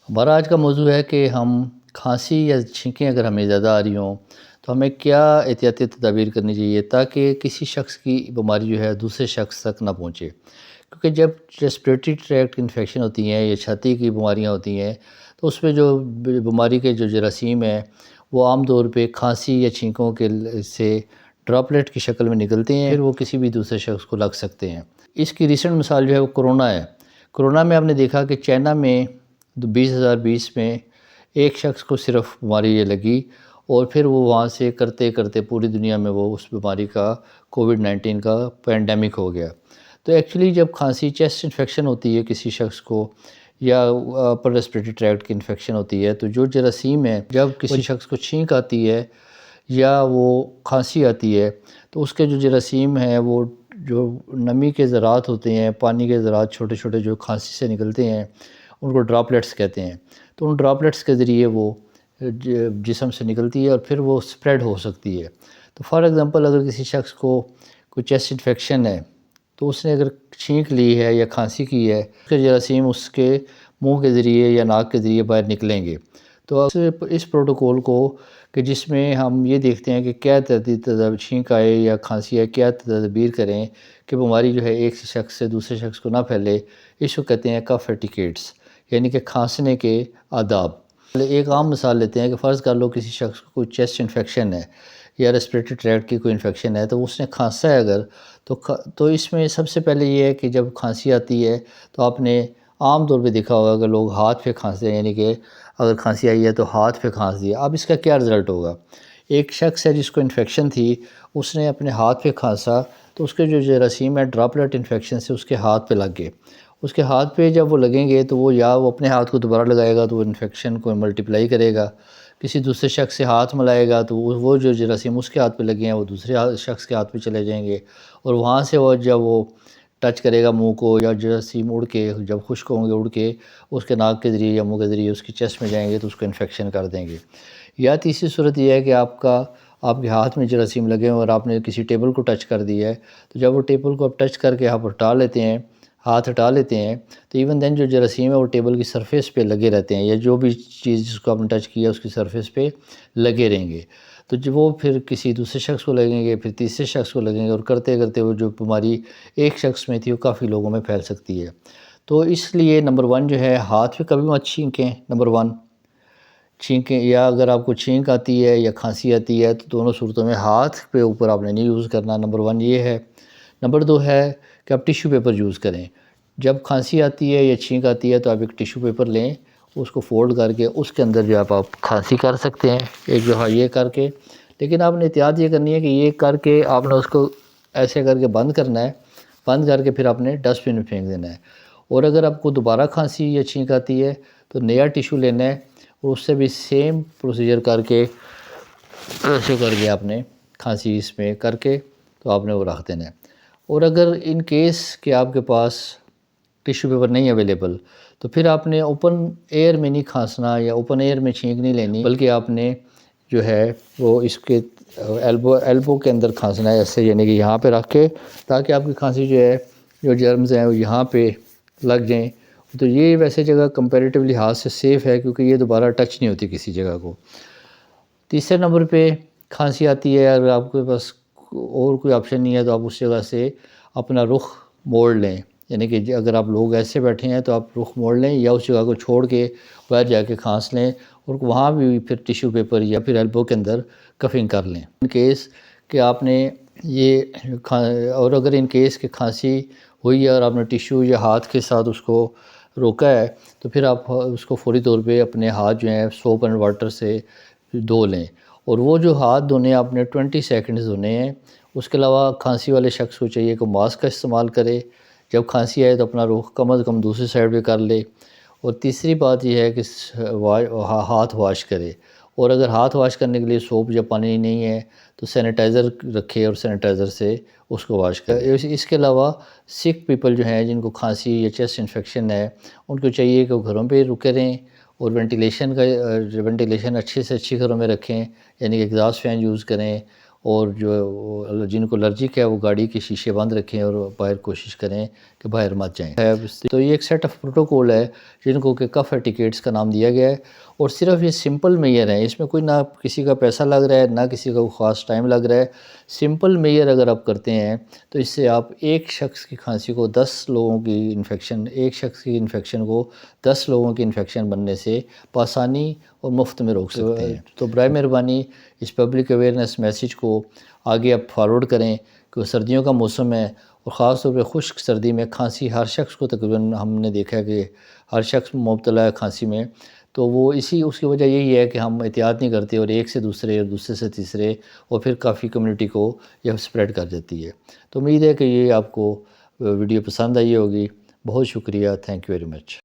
ہمارا آج کا موضوع ہے کہ ہم کھانسی یا چھینکیں اگر ہمیں زیادہ آ رہی ہوں تو ہمیں کیا احتیاطی تدابیر کرنی چاہیے تاکہ کسی شخص کی بیماری جو ہے دوسرے شخص تک نہ پہنچے، کیونکہ جب ریسپریٹری ٹریکٹ انفیکشن ہوتی ہیں یا چھاتی کی بیماریاں ہوتی ہیں تو اس میں جو بیماری کے جو جراثیم ہیں وہ عام طور پہ کھانسی یا چھینکوں کے سے ڈراپلیٹ کی شکل میں نکلتے ہیں، پھر وہ کسی بھی دوسرے شخص کو لگ سکتے ہیں۔ اس کی ریسنٹ مثال جو ہے وہ کرونا ہے۔ کرونا میں آپ نے دیکھا کہ چائنا میں 2020 میں ایک شخص کو صرف بیماری یہ لگی اور پھر وہ وہاں سے کرتے کرتے پوری دنیا میں وہ اس بیماری کا کووڈ-19 کا پینڈیمک ہو گیا۔ تو ایکچولی جب کھانسی چیسٹ انفیکشن ہوتی ہے کسی شخص کو یا اپر ریسپریٹری ٹریکٹ کی انفیکشن ہوتی ہے تو جو جراثیم ہے جب کسی شخص کو چھینک آتی ہے یا وہ کھانسی آتی ہے تو اس کے جو جراثیم ہیں وہ جو نمی کے ذرات ہوتے ہیں، پانی کے ذرات چھوٹے چھوٹے جو کھانسی سے نکلتے ہیں ان کو ڈراپلیٹس کہتے ہیں، تو ان ڈراپلیٹس کے ذریعے وہ جسم سے نکلتی ہے اور پھر وہ سپریڈ ہو سکتی ہے۔ تو فار ایگزامپل اگر کسی شخص کو کوئی چیسٹ انفیکشن ہے تو اس نے اگر چھینک لی ہے یا کھانسی کی ہے اس کے جراثیم اس کے منہ کے ذریعے یا ناک کے ذریعے باہر نکلیں گے۔ تو اس پروٹوکول کو کہ جس میں ہم یہ دیکھتے ہیں کہ کیا تدابیر چھینک آئے یا کھانسی آئے کیا تدابیر کریں کہ بیماری جو ہے ایک شخص سے دوسرے شخص کو نہ پھیلے، اس کو کہتے ہیں کف ایٹیکیٹس، یعنی کہ کھانسنے کے آداب۔ ایک عام مثال لیتے ہیں کہ فرض کر لو کسی شخص کو کوئی چیسٹ انفیکشن ہے یا ریسپریٹری ٹریکٹ کی کوئی انفیکشن ہے تو اس نے کھانسا ہے اگر تو اس میں سب سے پہلے یہ ہے کہ جب کھانسی آتی ہے تو آپ نے عام طور پہ دیکھا ہوگا کہ لوگ ہاتھ پہ کھانستے ہیں، یعنی کہ اگر کھانسی آئی ہے تو ہاتھ پہ کھانس دیا۔ اب اس کا کیا رزلٹ ہوگا؟ ایک شخص ہے جس کو انفیکشن تھی اس نے اپنے ہاتھ پہ کھانسا تو اس کے جو جراثیم ہے ڈراپلیٹ انفیکشن سے اس کے ہاتھ پہ لگ گئے۔ اس کے ہاتھ پہ جب وہ لگیں گے تو وہ یا وہ اپنے ہاتھ کو دوبارہ لگائے گا تو وہ انفیکشن کو ملٹیپلائی کرے گا، کسی دوسرے شخص سے ہاتھ ملائے گا تو وہ جو جراثیم اس کے ہاتھ پہ لگے ہیں وہ دوسرے شخص کے ہاتھ پہ چلے جائیں گے، اور وہاں سے وہ جب وہ ٹچ کرے گا منہ کو یا جراثیم اڑ کے جب خشک ہوں گے اڑ کے اس کے ناک کے ذریعے یا منہ کے ذریعے اس کی چیسٹ میں جائیں گے تو اس کو انفیکشن کر دیں گے۔ یا تیسری صورت یہ ہے کہ آپ کے ہاتھ میں جراثیم لگے ہیں اور آپ نے کسی ٹیبل کو ٹچ کر دیا ہے، تو جب وہ ٹیبل کو آپ ٹچ کر کے آپ ہاتھ ہٹا لیتے ہیں تو ایون دین جو جراثیم ہے وہ ٹیبل کی سرفیس پہ لگے رہتے ہیں، یا جو بھی چیز جس کو آپ نے ٹچ کیا اس کی سرفیس پہ لگے رہیں گے، تو جو وہ پھر کسی دوسرے شخص کو لگیں گے، پھر تیسرے شخص کو لگیں گے، اور کرتے کرتے وہ جو بیماری ایک شخص میں تھی وہ کافی لوگوں میں پھیل سکتی ہے۔ تو اس لیے نمبر 1 جو ہے ہاتھ پہ کبھی مت چھینکیں، نمبر 1 چھینکیں، یا اگر آپ کو چھینک آتی ہے یا کھانسی آتی ہے تو دونوں صورتوں میں ہاتھ پہ اوپر آپ نے نہیں یوز کرنا، نمبر 1 یہ ہے۔ نمبر 2 ہے کہ آپ ٹیشو پیپر یوز کریں۔ جب کھانسی آتی ہے یا چھینک آتی ہے تو آپ ایک ٹیشو پیپر لیں، اس کو فولڈ کر کے اس کے اندر جو آپ کھانسی کر سکتے ہیں ایک دفعہ یہ کر کے، لیکن آپ نے احتیاط یہ کرنی ہے کہ یہ کر کے آپ نے اس کو ایسے کر کے بند کرنا ہے، بند کر کے پھر آپ نے ڈسٹ بن میں پھینک دینا ہے۔ اور اگر آپ کو دوبارہ کھانسی یا چھینک آتی ہے تو نیا ٹیشو لینا ہے اور اس سے بھی سیم پروسیجر کر کے ایسے کر کے آپ نے کھانسی اس میں کر کے تو آپ نے وہ رکھ دینا ہے۔ اور اگر ان کیس کہ آپ کے پاس ٹیشو پیپر نہیں اویلیبل تو پھر آپ نے اوپن ایئر میں نہیں کھانسنا یا اوپن ایئر میں چھینک نہیں لینی، بلکہ آپ نے جو ہے وہ اس کے ایلبو کے اندر کھانسنا ہے ایسے، یعنی کہ یہاں پہ رکھ کے، تاکہ آپ کی کھانسی جو ہے جو جرمز ہیں وہ یہاں پہ لگ جائیں۔ تو یہ ویسے جگہ کمپیریٹیولی ہاتھ سے سیف ہے کیونکہ یہ دوبارہ ٹچ نہیں ہوتی کسی جگہ کو۔ تیسرے نمبر پہ کھانسی آتی ہے، اگر آپ کے پاس اور کوئی آپشن نہیں ہے تو آپ اس جگہ سے اپنا رخ موڑ لیں، یعنی کہ اگر آپ لوگ ایسے بیٹھے ہیں تو آپ رخ موڑ لیں یا اس جگہ کو چھوڑ کے باہر جا کے کھانس لیں، اور وہاں بھی پھر ٹیشو پیپر یا پھر ایلبو کے اندر کفنگ کر لیں۔ ان کیس کہ آپ نے یہ اور اگر ان کیس کہ کھانسی ہوئی ہے اور آپ نے ٹیشو یا ہاتھ کے ساتھ اس کو روکا ہے تو پھر آپ اس کو فوری طور پہ اپنے ہاتھ جو ہیں سوپ اینڈ واٹر سے دھو لیں، اور وہ جو ہاتھ دھونے آپ نے 20 سیکنڈز دھونے ہیں۔ اس کے علاوہ کھانسی والے شخص کو چاہیے کہ ماسک کا استعمال کرے، جب کھانسی آئے تو اپنا رخ کم از کم دوسری سائڈ پہ کر لے، اور تیسری بات یہ ہے کہ ہاتھ واش کرے، اور اگر ہاتھ واش کرنے کے لیے سوپ یا پانی نہیں ہے تو سینیٹائزر رکھے اور سینیٹائزر سے اس کو واش کرے۔ اس کے علاوہ سک پیپل جو ہیں جن کو کھانسی یا چیسٹ انفیکشن ہے ان کو چاہیے کہ وہ گھروں پہ رکے رہیں، اور وینٹیلیشن اچھی سے اچھی گھروں میں رکھیں، یعنی کہ ایگزاسٹ فین یوز کریں، اور جو جن کو الرجک ہے وہ گاڑی کے شیشے بند رکھیں اور باہر کوشش کریں کہ باہر مت جائیں. تو یہ ایک سیٹ آف پروٹوکول ہے جن کو کہ کف ایٹیکیٹس کا نام دیا گیا ہے، اور صرف یہ سمپل میئر ہیں، اس میں کوئی نہ کسی کا پیسہ لگ رہا ہے نہ کسی کا خاص ٹائم لگ رہا ہے. سمپل میئر اگر آپ کرتے ہیں تو اس سے آپ ایک شخص کی کھانسی کو 10 لوگوں کی انفیکشن، ایک شخص کی انفیکشن کو 10 لوگوں کی انفیکشن بننے سے بآسانی اور مفت میں روک سکتے ہیں. تو برائے مہربانی اس پبلک اویئرنیس میسیج کو آگے آپ فارورڈ کریں کہ سردیوں کا موسم ہے، اور خاص طور پہ خشک سردی میں کھانسی ہر شخص کو تقریباً ہم نے دیکھا ہے کہ ہر شخص مبتلا ہے کھانسی میں. تو وہ اس کی وجہ یہی ہے کہ ہم احتیاط نہیں کرتے، اور ایک سے دوسرے اور دوسرے سے تیسرے، اور پھر کافی کمیونٹی کو یہ سپریڈ کر دیتی ہے. تو امید ہے کہ یہ آپ کو ویڈیو پسند آئی ہوگی. بہت شکریہ. Thank you very much.